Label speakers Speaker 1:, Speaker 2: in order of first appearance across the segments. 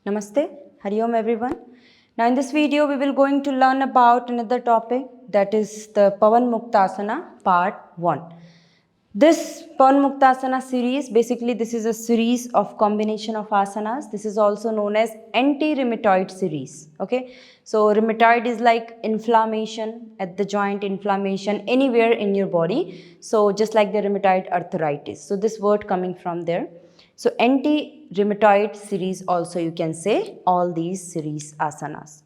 Speaker 1: Namaste, Hari Om everyone. Now in this video we will going to learn about another topic, that is the Pawanmuktasana part 1. This Pawanmuktasana series, basically this is a series of combination of asanas. This is also known as anti-rheumatoid series. Okay, so rheumatoid is like inflammation at the joint, inflammation anywhere in your body. So just like the rheumatoid arthritis. So this word coming from there. So anti-rheumatoid series also you can say all these series asanas.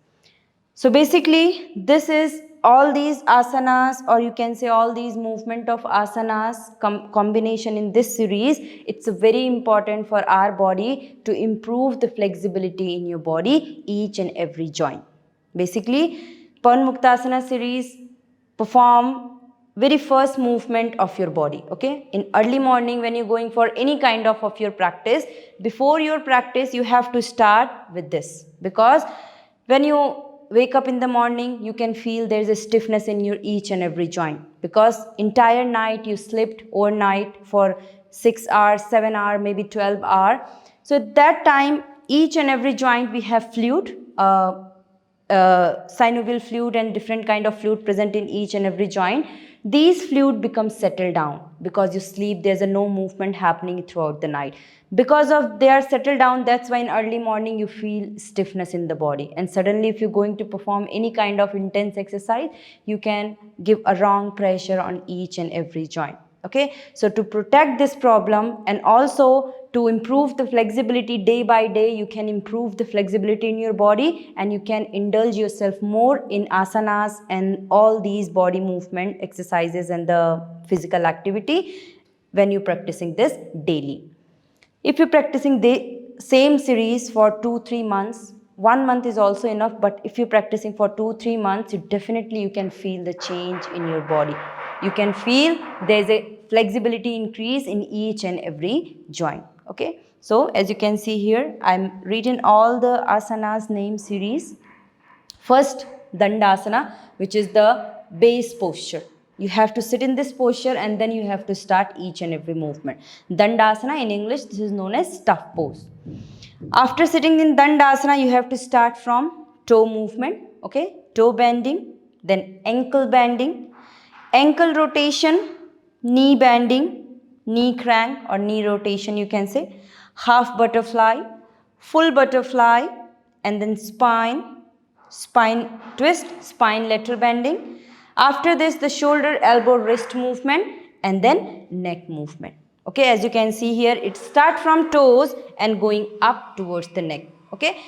Speaker 1: So basically this is all these asanas, or you can say all these movement of asanas combination in this series. It's very important for our body to improve the flexibility in your body, each and every joint. Basically Pawanmuktasana series perform very first movement of your body. Okay, in early morning when you're going for any kind of your practice, before your practice you have to start with this, because when you wake up in the morning you can feel there's a stiffness in your each and every joint, because entire night you slept overnight for 6 hours, 7 hours, maybe 12 hours. So at that time each and every joint we have fluid, synovial fluid and different kind of fluid present in each and every joint. These fluid become settled down because you sleep, there's a no movement happening throughout the night. Because of they are settled down, that's why in early morning you feel stiffness in the body, and suddenly if you're going to perform any kind of intense exercise, you can give a wrong pressure on each and every joint. Okay, so to protect this problem and also to improve the flexibility day by day, you can improve the flexibility in your body and you can indulge yourself more in asanas and all these body movement exercises and the physical activity when you're practicing this daily. If you're practicing the same series for 2-3 months, 1 month is also enough, but if you're practicing for 2-3 months, you can feel the change in your body. You can feel there's a flexibility increase in each and every joint. Okay, so as you can see here, I'm reading all the asanas name series. First, Dandasana, which is the base posture. You have to sit in this posture and then you have to start each and every movement. Dandasana in English, this is known as stuff pose. After sitting in Dandasana, you have to start from toe movement, okay? Toe bending, then ankle bending, ankle rotation, knee bending, knee crank or knee rotation you can say, half butterfly, full butterfly, and then spine twist, spine lateral bending. After this, the shoulder, elbow, wrist movement, and then neck movement. Okay, as you can see here, it starts from toes and going up towards the neck. Okay,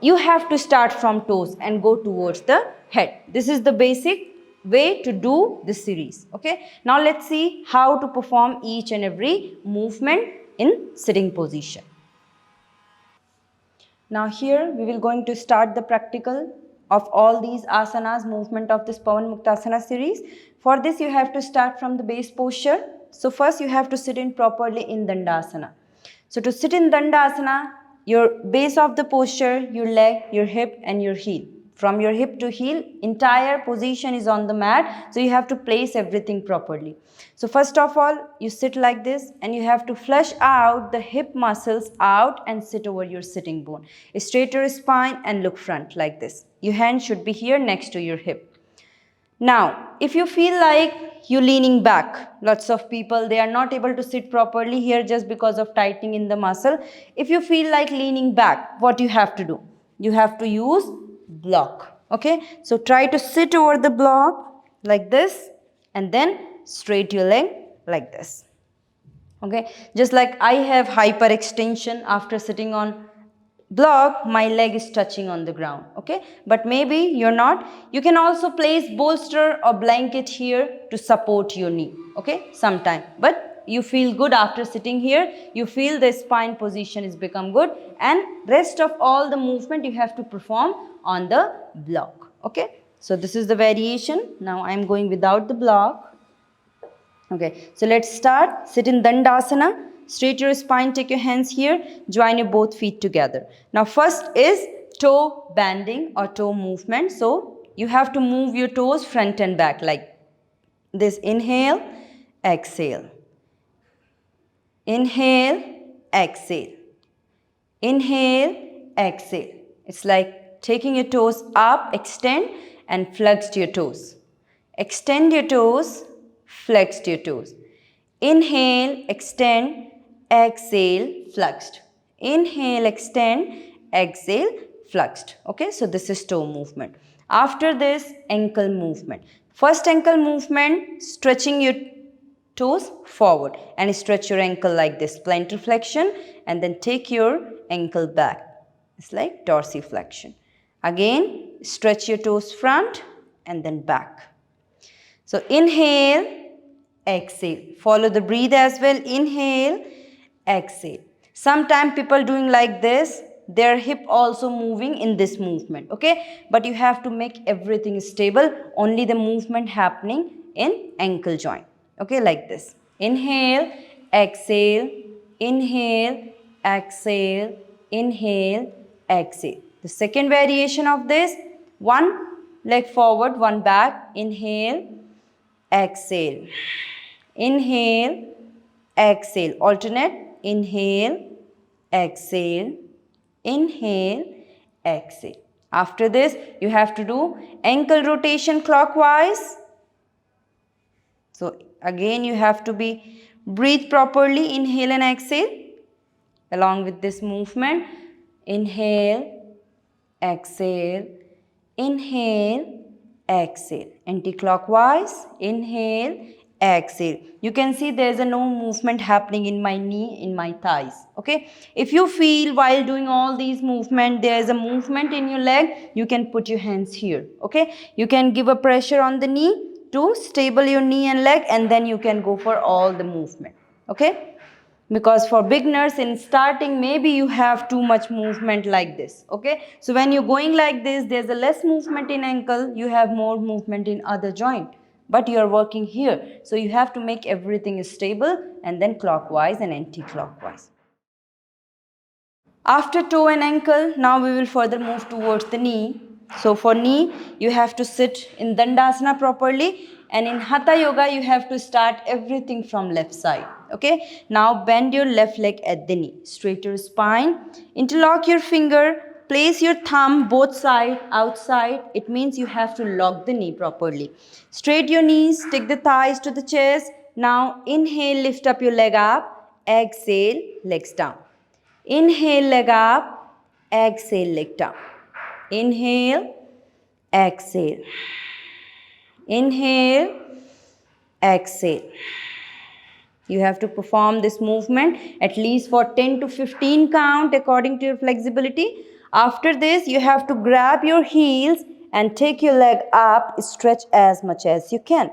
Speaker 1: you have to start from toes and go towards the head. This is the basic way to do this series. Okay, now let's see how to perform each and every movement in sitting position. Now here we will going to start the practical of all these asanas movement of this Pawanmuktasana series. For this you have to start from the base posture. So first you have to sit in properly in Dandasana. So to sit in Dandasana, your base of the posture, your leg, your hip and your heel. From your hip to heel, entire position is on the mat. So you have to place everything properly. So first of all, you sit like this and you have to flush out the hip muscles out and sit over your sitting bone. Straight your spine and look front like this. Your hand should be here next to your hip. Now, if you feel like you're leaning back, lots of people, they are not able to sit properly here just because of tightening in the muscle. If you feel like leaning back, what you have to do? You have to use block. Okay, so try to sit over the block like this and then straight your leg like this. Okay, just like I have hyperextension after sitting on block, my leg is touching on the ground. Okay, but maybe you're not. You can also place bolster or blanket here to support your knee. Okay, sometime, but you feel good after sitting here. You feel the spine position is become good, and rest of all the movement you have to perform on the block. Okay, so this is the variation. Now I am going without the block. Okay, so let's start. Sit in Dandasana. Straight your spine, take your hands here, join your both feet together. Now first is toe bending or toe movement. So you have to move your toes front and back like this. Inhale, exhale. Inhale, exhale. Inhale, exhale. It's like taking your toes up, extend and flex your toes. Extend your toes, flex your toes. Inhale, extend, exhale, flexed. Inhale, extend, exhale, flexed. Okay, so this is toe movement. After this, ankle movement. First ankle movement, stretching your toes forward and stretch your ankle like this, plantar flexion, and then take your ankle back. It's like dorsiflexion. Again, stretch your toes front and then back. So inhale, exhale. Follow the breathe as well. Inhale, exhale. Sometimes people doing like this, their hip also moving in this movement. Okay, but you have to make everything stable. Only the movement happening in ankle joint. Okay, like this. Inhale, exhale, inhale, exhale, inhale, exhale. The second variation of this, one leg forward, one back. Inhale, exhale. Inhale, exhale. Alternate. Inhale, exhale, inhale, exhale. After this, you have to do ankle rotation clockwise. So again, you have to breathe properly. Inhale and exhale along with this movement. Inhale, exhale, inhale, exhale. Anti-clockwise. Inhale, exhale. You can see there is no movement happening in my knee, in my thighs. Okay. If you feel while doing all these movement, there is a movement in your leg, you can put your hands here. Okay. You can give a pressure on the knee to stable your knee and leg, and then you can go for all the movement. Okay. Because for beginners in starting, maybe you have too much movement like this. Okay. So when you're going like this, there's a less movement in ankle, you have more movement in other joint. But you are working here. So you have to make everything stable, and then clockwise and anti-clockwise. After toe and ankle, now we will further move towards the knee. So for knee, you have to sit in Dandasana properly, and in Hatha Yoga, you have to start everything from left side. Okay. Now bend your left leg at the knee. Straight your spine. Interlock your finger. Place your thumb both side outside. It means you have to lock the knee properly. Straight your knees. Take the thighs to the chest. Now inhale, lift up your leg up. Exhale, legs down. Inhale, leg up. Exhale, leg down. Inhale, exhale. Inhale, exhale. You have to perform this movement at least for 10 to 15 count according to your flexibility. After this, you have to grab your heels and take your leg up, stretch as much as you can.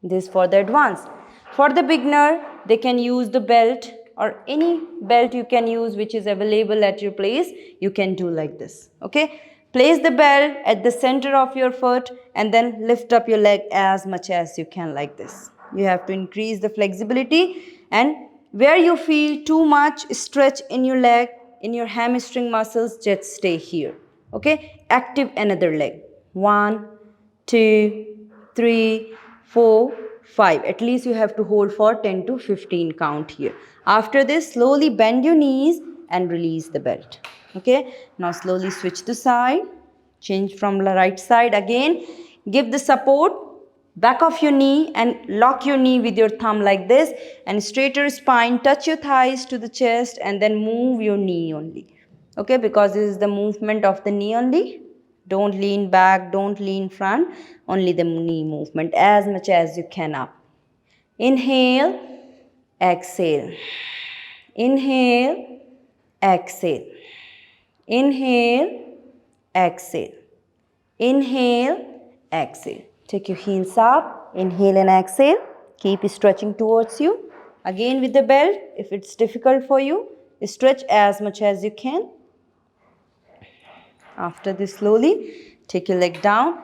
Speaker 1: This for the advanced. For the beginner, they can use the belt or any belt you can use which is available at your place. You can do like this. Okay. Place the belt at the center of your foot and then lift up your leg as much as you can like this. You have to increase the flexibility, and where you feel too much stretch in your leg, in your hamstring muscles, just stay here. Okay. Active another leg. 1, 2, 3, 4, 5. At least you have to hold for 10 to 15 count here. After this, slowly bend your knees and release the belt. Okay. Now slowly switch the side. Change from the right side again. Give the support back of your knee and lock your knee with your thumb like this, and straight your spine. Touch your thighs to the chest and then move your knee only. Okay. Because this is the movement of the knee only. Don't lean back, don't lean front, only the knee movement as much as you can up. Inhale, exhale. Inhale, exhale. Inhale, exhale. Inhale, exhale. Take your heels up, inhale and exhale. Keep stretching towards you. Again with the belt, if it's difficult for you, stretch as much as you can. After this, slowly take your leg down.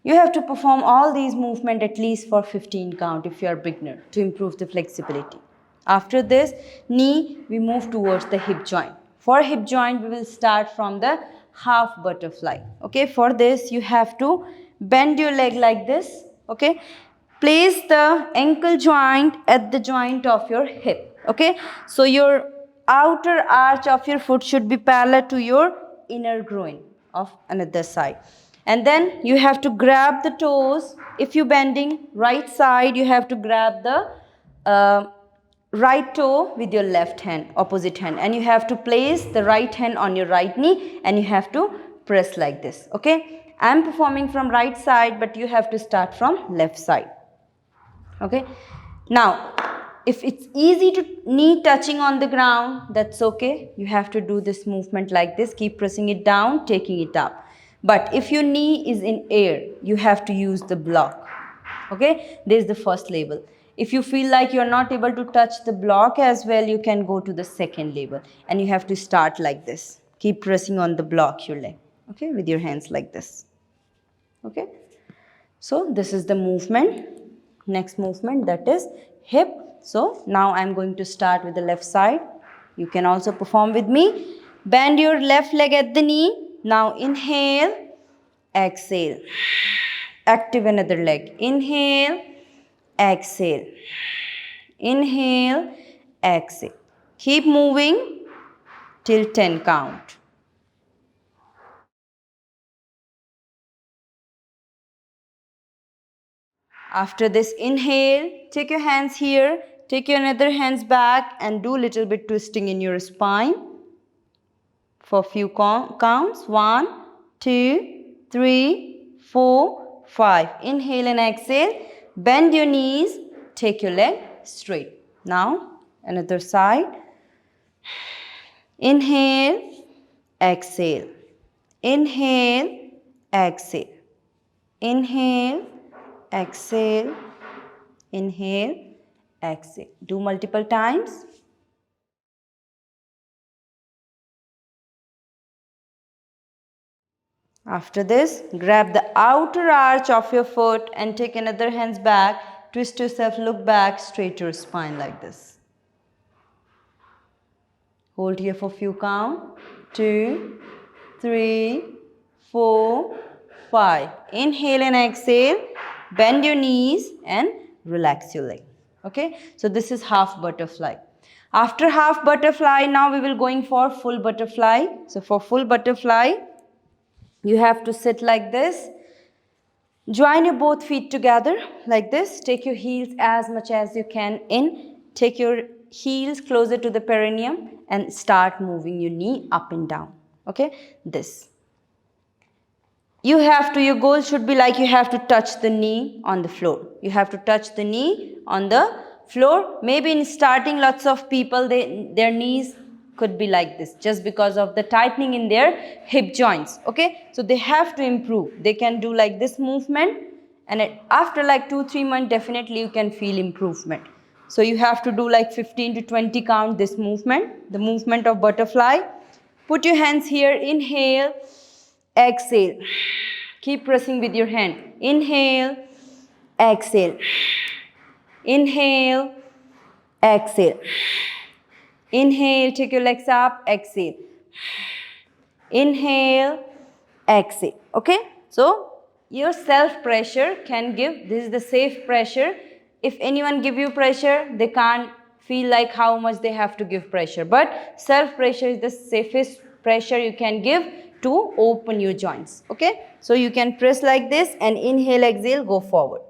Speaker 1: You have to perform all these movements at least for 15 count if you are beginner to improve the flexibility. After this, knee, we move towards the hip joint. For hip joint, we will start from the half butterfly. Okay, for this, you have to bend your leg like this. Okay, place the ankle joint at the joint of your hip. Okay, so your outer arch of your foot should be parallel to your inner groin of another side. And then you have to grab the toes. If you're bending right side, you have to grab the right toe with your left hand, opposite hand, and you have to place the right hand on your right knee and you have to press like this. Okay, I'm performing from right side, but you have to start from left side. Okay, now if it's easy to knee touching on the ground, that's okay. You have to do this movement like this, keep pressing it down, taking it up. But if your knee is in air, you have to use the block. Okay, this is the first level. If you feel like you're not able to touch the block as well, you can go to the second level and you have to start like this. Keep pressing on the block, your leg, okay, with your hands like this. Okay, so this is the movement. Next movement, that is hip. So now I'm going to start with the left side. You can also perform with me. Bend your left leg at the knee. Now inhale, exhale. Active another leg. Inhale, exhale. Inhale, exhale. Keep moving till 10 count. After this inhale, take your hands here, take your other hands back and do little bit twisting in your spine for few counts. 1, 2, 3, 4, 5. Inhale and exhale. Bend your knees, take your leg straight. Now another side. Inhale, exhale. Inhale, exhale. Inhale, exhale. Inhale, exhale. Do multiple times. After this, grab the outer arch of your foot and take another hands back. Twist yourself, look back, straight your spine like this. Hold here for few count. 2, 3, 4, 5. Inhale and exhale. Bend your knees and relax your leg. Okay, so this is half butterfly. After half butterfly, now we will going for full butterfly. So for full butterfly, you have to sit like this. Join your both feet together like this. Take your heels as much as you can in. Take your heels closer to the perineum and start moving your knee up and down. Okay, this. Your goal should be like you have to touch the knee on the floor. You have to touch the knee on the floor. Maybe in starting, lots of people, their knees could be like this just because of the tightening in their hip joints. Okay, so they have to improve. They can do like this movement and after like 2-3 months, definitely you can feel improvement. So you have to do like 15 to 20 count this movement, the movement of butterfly. Put your hands here, inhale, exhale. Keep pressing with your hand. Inhale, exhale. Inhale, exhale. Inhale, take your legs up, exhale. Inhale, exhale. Okay, so your self pressure can give, this is the safe pressure. If anyone give you pressure, they can't feel like how much they have to give pressure, but self pressure is the safest pressure you can give to open your joints. Okay, so you can press like this and inhale, exhale, go forward.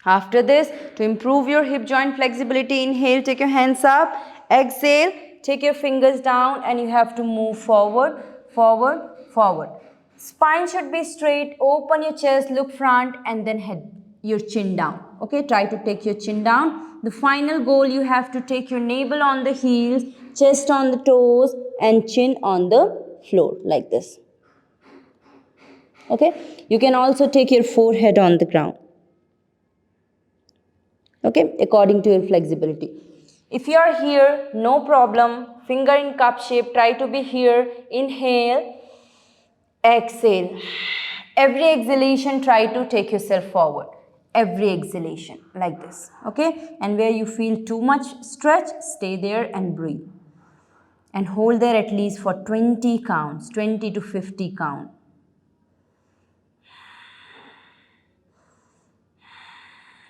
Speaker 1: After this, to improve your hip joint flexibility, inhale, take your hands up, exhale, take your fingers down and you have to move forward, forward, forward. Spine should be straight, open your chest, look front and then head your chin down. Okay, try to take your chin down. The final goal, you have to take your navel on the heels, chest on the toes and chin on the floor like this. Okay, you can also take your forehead on the ground. Okay, according to your flexibility. If you are here, no problem. Finger in cup shape, try to be here. Inhale, exhale. Every exhalation, try to take yourself forward. Every exhalation, like this. Okay, and where you feel too much stretch, stay there and breathe. And hold there at least for 20 counts, 20 to 50 count.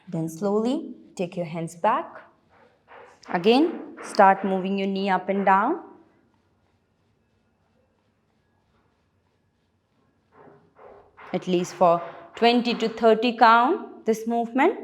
Speaker 1: Then slowly take your hands back. Again, Start moving your knee up and down. At least for 20 to 30 count this movement.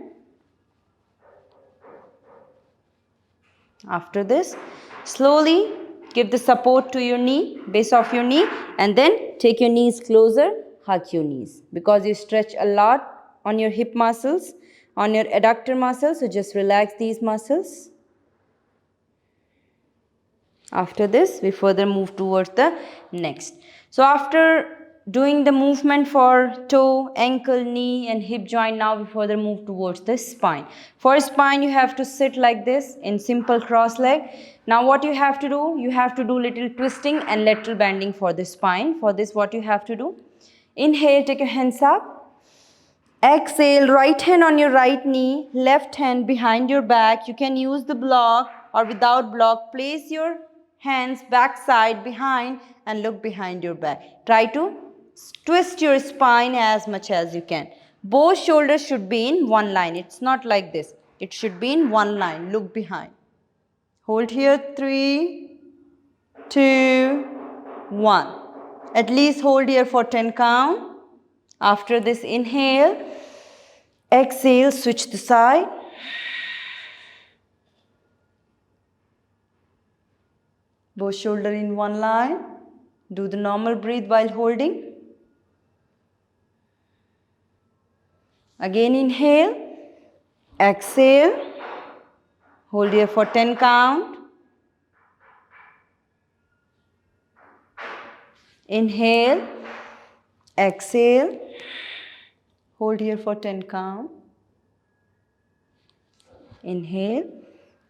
Speaker 1: After this, slowly give the support to your knee, base of your knee, and then take your knees closer, hug your knees. Because you stretch a lot on your hip muscles, on your adductor muscles, so just relax these muscles. After this, we further move towards the next. So after doing the movement for toe, ankle, knee and hip joint, now we further move towards the spine. For spine, you have to sit like this in simple cross leg. Now what you have to do? You have to do little twisting and lateral bending for the spine. For this, what you have to do? Inhale, take your hands up. Exhale, right hand on your right knee, left hand behind your back. You can use the block or without block. Place your hands back side behind and look behind your back. Try to twist your spine as much as you can. Both shoulders should be in one line. It's not like this. It should be in one line. Look behind. Hold here. 3, 2, 1. At least hold here for 10 count. After this, inhale, exhale, switch the side. Both shoulders in one line. Do the normal breathe while holding. Again, inhale, exhale, hold here for 10 count. Inhale, exhale, hold here for 10 count. Inhale,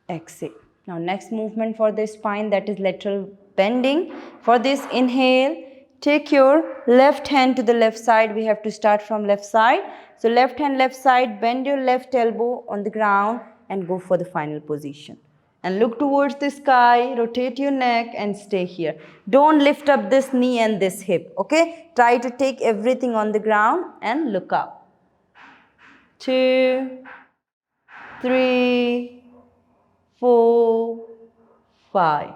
Speaker 1: exhale. Now next movement for the spine, that is lateral bending. For this, inhale, take your left hand to the left side. We have to start from left side. So left hand, left side, bend your left elbow on the ground and go for the final position. And look towards the sky, rotate your neck and stay here. Don't lift up this knee and this hip, okay? Try to take everything on the ground and look up. 2, 3, 4, 5.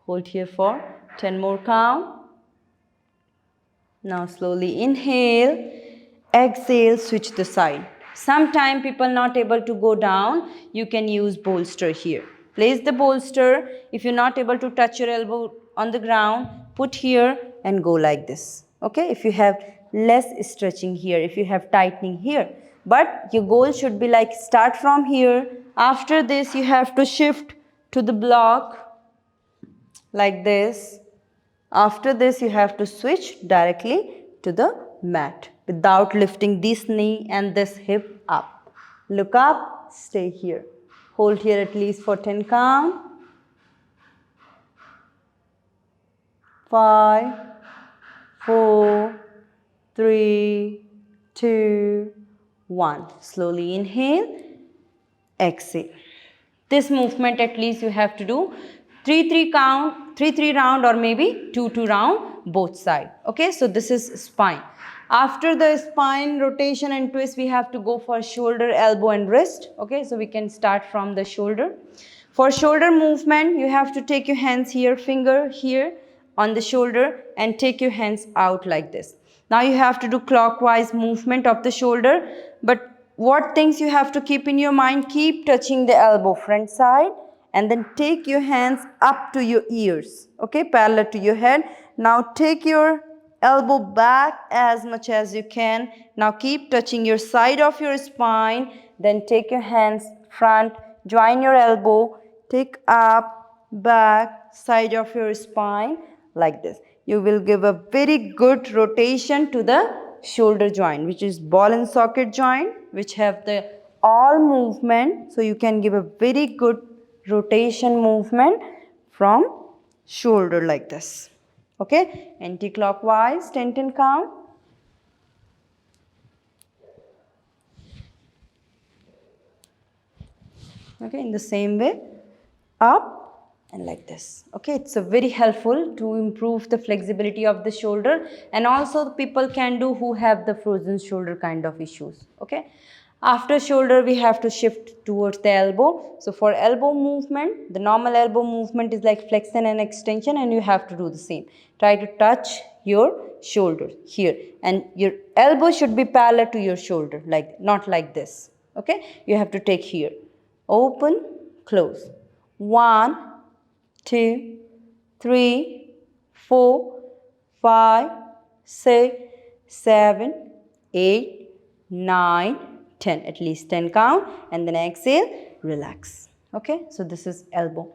Speaker 1: Hold here for 10 more count. Now slowly inhale, exhale, switch the side. Sometime people not able to go down, you can use bolster here. Place the bolster. If you're not able to touch your elbow on the ground, put here and go like this. Okay, if you have less stretching here, if you have tightening here. But your goal should be like start from here. After this, you have to shift to the block like this. After this, you have to switch directly to the mat without lifting this knee and this hip up. Look up, stay here. Hold here at least for 10 count. 5, 4, 3, 2, 1. Slowly inhale, exhale. This movement at least you have to do 3-3 count, 3-3 round or maybe 2-2 round both side. Okay, so this is spine. After the spine rotation and twist, we have to go for shoulder, elbow and wrist. Okay, so we can start from the shoulder. For shoulder movement, you have to take your hands here, finger here on the shoulder and take your hands out like this. Now you have to do clockwise movement of the shoulder, but what things you have to keep in your mind, keep touching the elbow front side and then take your hands up to your ears, okay, parallel to your head. Now take your elbow back as much as you can. Now keep touching your side of your spine, then take your hands front, join your elbow, take up, back, side of your spine like this. You will give a very good rotation to the shoulder joint, which is ball and socket joint, which have the all movement. So you can give a very good rotation movement from shoulder like this. Okay, anti-clockwise, 10 count. Okay, in the same way, up and like this. Okay, it's a very helpful to improve the flexibility of the shoulder, and also the people can do who have the frozen shoulder kind of issues. Okay, After shoulder, we have to shift towards the elbow. So for elbow movement, the normal elbow movement is like flexion and extension, and you have to do the same. Try to touch your shoulder here, and your elbow should be parallel to your shoulder, like not like this. Okay, you have to take here. Open, close. 1, 2, 3, 4, 5, 6, 7, 8, 9, 10. At least 10 count, and then exhale, relax. Okay, so this is elbow.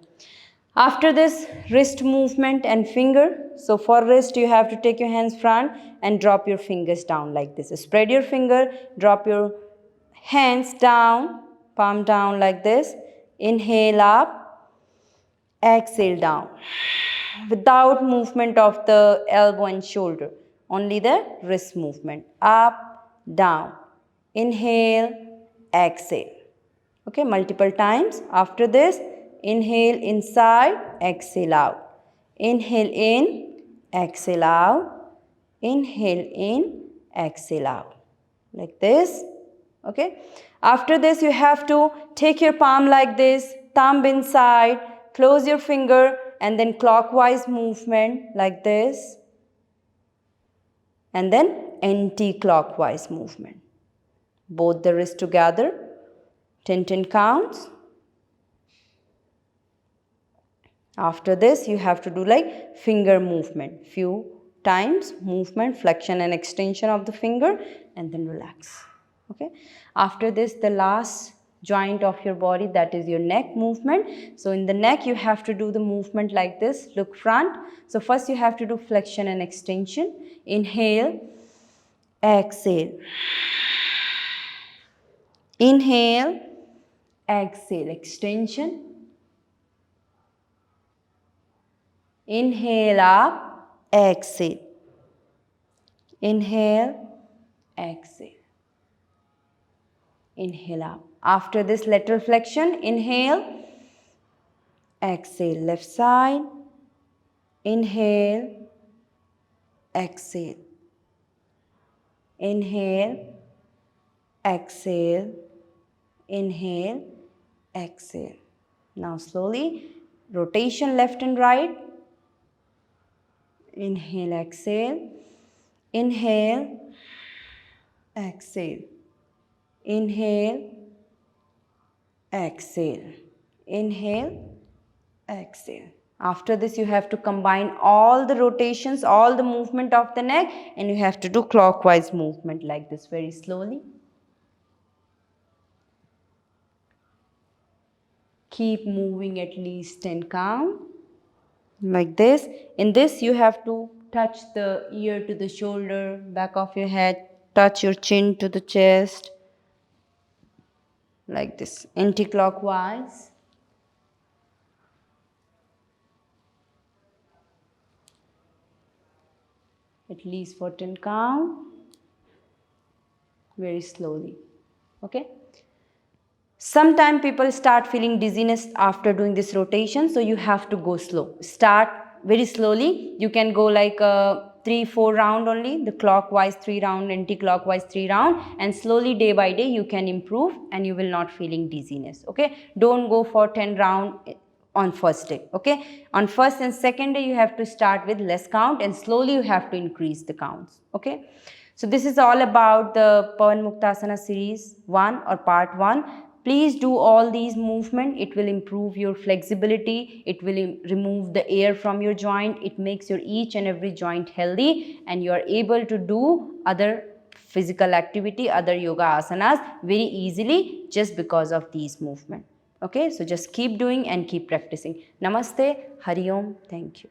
Speaker 1: After this, wrist movement and finger. So for wrist, you have to take your hands front and drop your fingers down like this. Spread your finger, drop your hands down, palm down like this. Inhale up, exhale down. Without movement of the elbow and shoulder, only the wrist movement. Up, down. Inhale, exhale. Okay, multiple times. After this, inhale inside, exhale out. Inhale in, exhale out. Inhale in, exhale out. Like this. Okay. After this, you have to take your palm like this, thumb inside, close your finger, and then clockwise movement like this. And then anti-clockwise movement. Both the wrists together. 10 counts. After this, you have to do like finger movement. Few times, movement, flexion and extension of the finger, and then relax. Okay. After this, the last joint of your body, that is your neck movement. So in the neck, you have to do the movement like this. Look front. So first you have to do flexion and extension. Inhale, exhale. Inhale, exhale, extension. Inhale up, exhale. Inhale, exhale. Inhale up. After this lateral flexion, inhale, exhale, left side. Inhale, exhale. Inhale, exhale. Inhale, exhale. Now slowly, rotation left and right. Inhale, exhale. Inhale, exhale. Inhale, exhale. Inhale, exhale. After this, you have to combine all the rotations, all the movement of the neck, and you have to do clockwise movement like this very slowly. Keep moving at least 10 count. Like this. In this, you have to touch the ear to the shoulder, back of your head, touch your chin to the chest. Like this, anti-clockwise. At least for 10 count. Very slowly. Okay. Sometimes people start feeling dizziness after doing this rotation, so you have to go slow. Start very slowly. You can go like 3-4 round only, the clockwise 3 round, anti-clockwise 3 round, and slowly day by day you can improve and you will not feeling dizziness. Okay, don't go for 10 round on first day. Okay, on first and second day you have to start with less count, and slowly you have to increase the counts. Okay, so this is all about the Pawanmuktasana series 1 or part 1. Please do all these movements. It will improve your flexibility. It will remove the air from your joint. It makes your each and every joint healthy, and you are able to do other physical activity, other yoga asanas very easily just because of these movements. Okay, so just keep doing and keep practicing. Namaste, Hari Om, thank you.